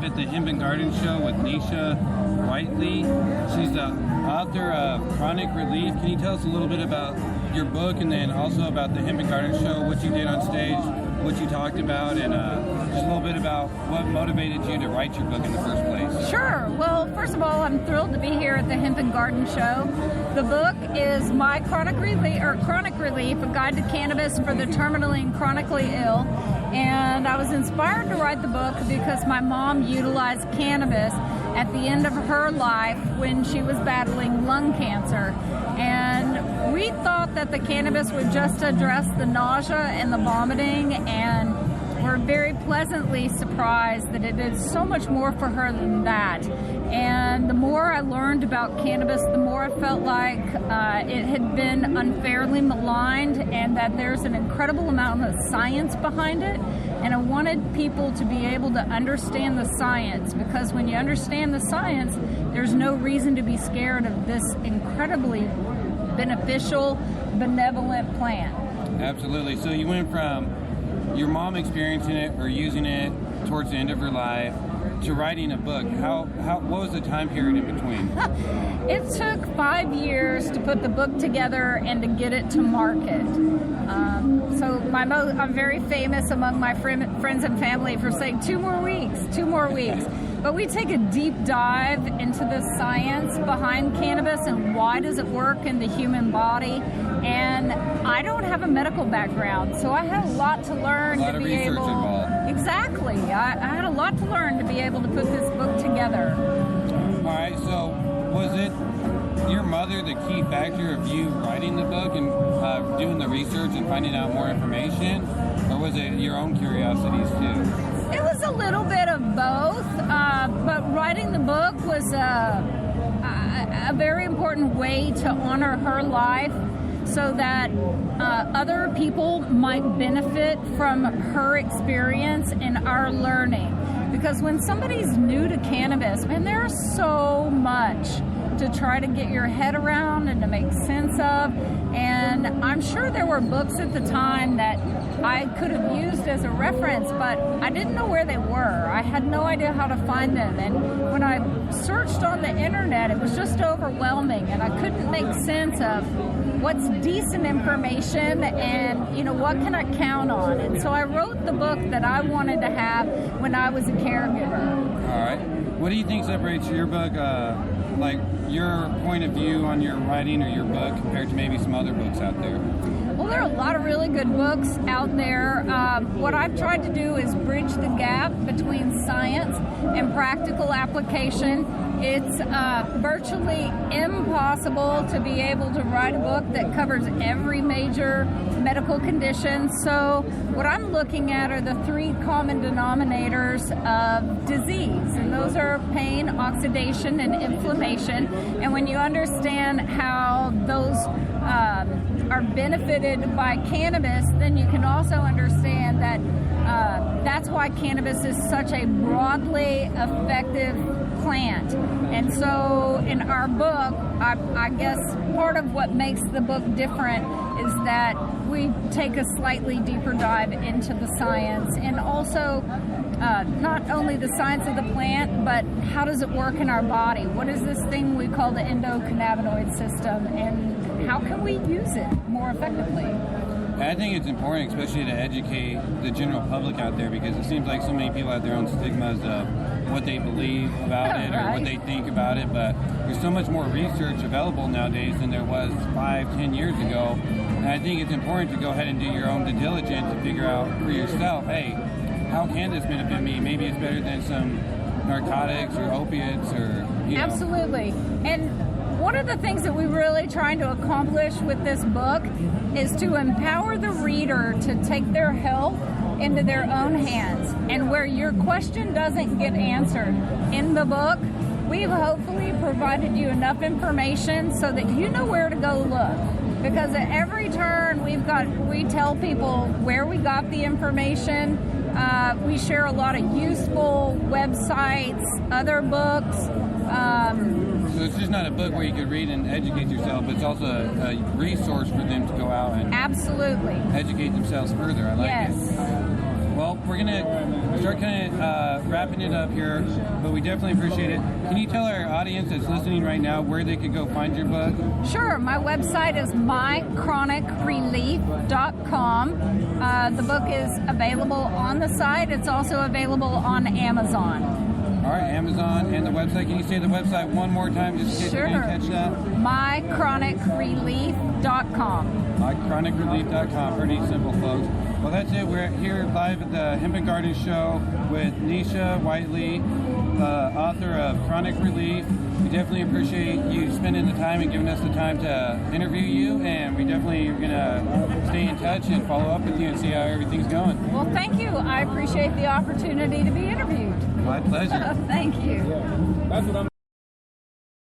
live at the Hemp and Garden Show with Nisha Whiteley. She's the author of Chronic Relief. Can you tell us a little bit about your book, and then also about the Hemp and Garden Show, what you did on stage, what you talked about, and just a little bit about what motivated you to write your book in the first place? Sure. Well, first of all, I'm thrilled to be here at the Hemp and Garden Show. The book is my Chronic Relief, A Guide to Cannabis for the Terminally and Chronically Ill. And I was inspired to write the book because my mom utilized cannabis at the end of her life when she was battling lung cancer. And we thought that the cannabis would just address the nausea and the vomiting, and we're very pleasantly surprised that it did so much more for her than that. And the more I learned about cannabis, the more I felt like it had been unfairly maligned, and that there's an incredible amount of science behind it. And I wanted people to be able to understand the science, because when you understand the science, there's no reason to be scared of this incredibly beneficial, benevolent plant. Absolutely. So you went from your mom experiencing it or using it towards the end of her life to writing a book. What was the time period in between? It took 5 years to put the book together and to get it to market. I'm very famous among my friends and family for saying 2 more weeks. But we take a deep dive into the science behind cannabis and why does it work in the human body. And I don't have a medical background, so I had a lot to learn to be able. Involved. Exactly. I had a lot to learn to be able to put this book together. All right. So was it your mother the key factor of you writing the book and doing the research and finding out more information, or was it your own curiosities too? It was a little bit of both, but writing the book was a very important way to honor her life, so that other people might benefit from her experience and our learning. Because when somebody's new to cannabis, man, there's so much to try to get your head around and to make sense of. And I'm sure there were books at the time that I could have used as a reference, but I didn't know where they were. I had no idea how to find them. And when I searched on the internet, it was just overwhelming, and I couldn't make sense of what's decent information and, what can I count on. And so I wrote the book that I wanted to have when I was a caregiver. All right. What do you think separates your book, like your point of view on your writing or your book, compared to maybe some other books out there? Well, there are a lot of really good books out there. What I've tried to do is bridge the gap between science and practical application. It's virtually impossible to be able to write a book that covers every major medical condition. So what I'm looking at are the 3 common denominators of disease, and those are pain, oxidation, and inflammation. And when you understand how those are benefited by cannabis, then you can also understand that that's why cannabis is such a broadly effective plant. And so in our book, I guess part of what makes the book different is that we take a slightly deeper dive into the science, and also not only the science of the plant, but how does it work in our body? What is this thing we call the endocannabinoid system, and how can we use it more effectively? I think it's important, especially to educate the general public out there, because it seems like so many people have their own stigmas of what they believe about it or what they think about it, but there's so much more research available nowadays than there was 5-10 years ago. And I think it's important to go ahead and do your own due diligence to figure out for yourself, hey, how can this benefit me? Maybe it's better than some narcotics or opiates or, Absolutely. And one of the things that we're really trying to accomplish with this book is to empower the reader to take their health into their own hands. And where your question doesn't get answered in the book, we've hopefully provided you enough information so that you know where to go look. Because at every turn we tell people where we got the information. We share a lot of useful websites, other books. So it's just not a book where you could read and educate yourself, but it's also a resource for them to go out and absolutely educate themselves further. I like it. Well, we're going to start kind of wrapping it up here, but we definitely appreciate it. Can you tell our audience that's listening right now where they could go find your book? Sure. My website is mychronicrelief.com. The book is available on the site. It's also available on Amazon. All right, Amazon and the website. Can you say the website one more time just in case you didn't catch that? mychronicrelief.com. mychronicrelief.com. Pretty simple, folks. Well, that's it. We're here live at the Hemp and Garden Show with Nisha Whiteley, author of Chronic Relief. We definitely appreciate you spending the time and giving us the time to interview you, and we definitely are going to stay in touch and follow up with you and see how everything's going. Well, thank you. I appreciate the opportunity to be interviewed. My pleasure. Thank you. That's what I'm